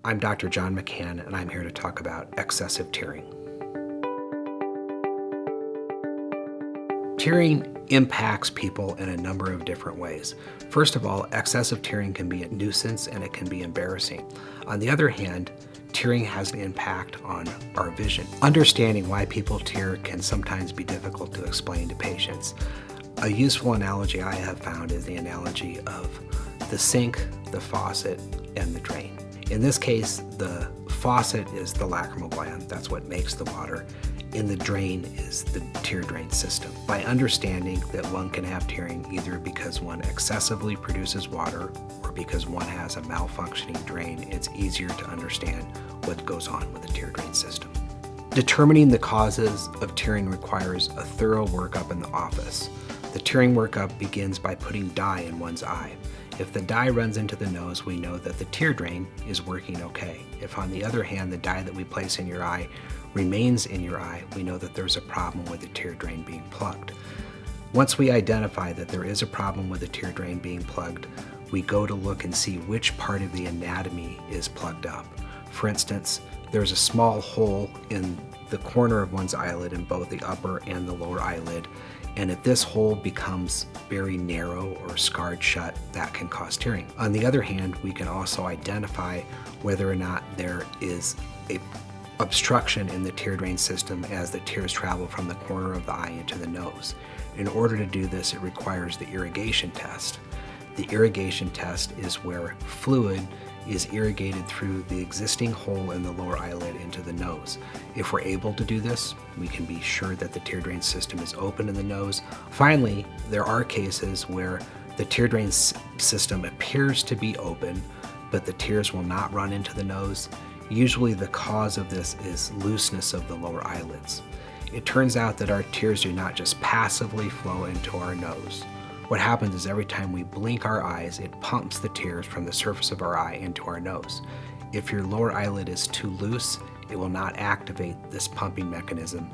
I'm Dr. John McCann, and I'm here to talk about excessive tearing. Tearing impacts people in a number of different ways. First of all, excessive tearing can be a nuisance and it can be embarrassing. On the other hand, tearing has an impact on our vision. Understanding why people tear can sometimes be difficult to explain to patients. A useful analogy I have found is the analogy of the sink, the faucet, and the drain. In this case, the faucet is the lacrimal gland, that's what makes the water. In the drain is the tear drain system. By understanding that one can have tearing either because one excessively produces water or because one has a malfunctioning drain, it's easier to understand what goes on with the tear drain system. Determining the causes of tearing requires a thorough workup in the office. The tearing workup begins by putting dye in one's eye. If the dye runs into the nose, we know that the tear drain is working okay. If, on the other hand, the dye that we place in your eye remains in your eye, we know that there's a problem with the tear drain being plugged. Once we identify that there is a problem with the tear drain being plugged, we go to look and see which part of the anatomy is plugged up. For instance, there's a small hole in the corner of one's eyelid in both the upper and the lower eyelid, and if this hole becomes very narrow or scarred shut, that can cause tearing. On the other hand, we can also identify whether or not there is a obstruction in the tear drain system as the tears travel from the corner of the eye into the nose. In order to do this, it requires the irrigation test. The irrigation test is where fluid is irrigated through the existing hole in the lower eyelid into the nose. If we're able to do this, we can be sure that the tear drain system is open in the nose. Finally, there are cases where the tear drain system appears to be open, but the tears will not run into the nose. Usually the cause of this is looseness of the lower eyelids. It turns out that our tears do not just passively flow into our nose. What happens is every time we blink our eyes, it pumps the tears from the surface of our eye into our nose. If your lower eyelid is too loose, it will not activate this pumping mechanism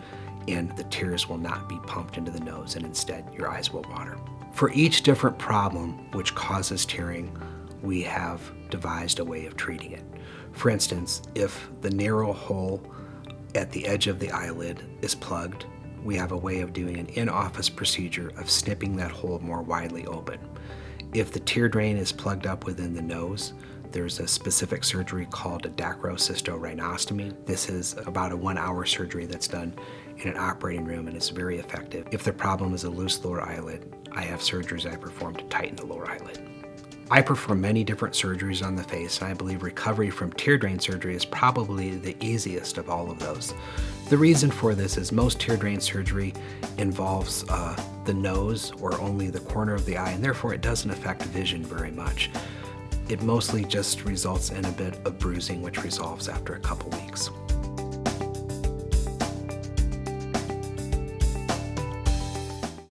and the tears will not be pumped into the nose, and instead your eyes will water. For each different problem which causes tearing, we have devised a way of treating it. For instance, if the narrow hole at the edge of the eyelid is plugged, we have a way of doing an in-office procedure of snipping that hole more widely open. If the tear drain is plugged up within the nose, there's a specific surgery called a dacrocystorhinostomy. This is about a 1-hour surgery that's done in an operating room and it's very effective. If the problem is a loose lower eyelid, I have surgeries I perform to tighten the lower eyelid. I perform many different surgeries on the face, and I believe recovery from tear drain surgery is probably the easiest of all of those. The reason for this is most tear drain surgery involves the nose or only the corner of the eye, and therefore it doesn't affect vision very much. It mostly just results in a bit of bruising, which resolves after a couple weeks.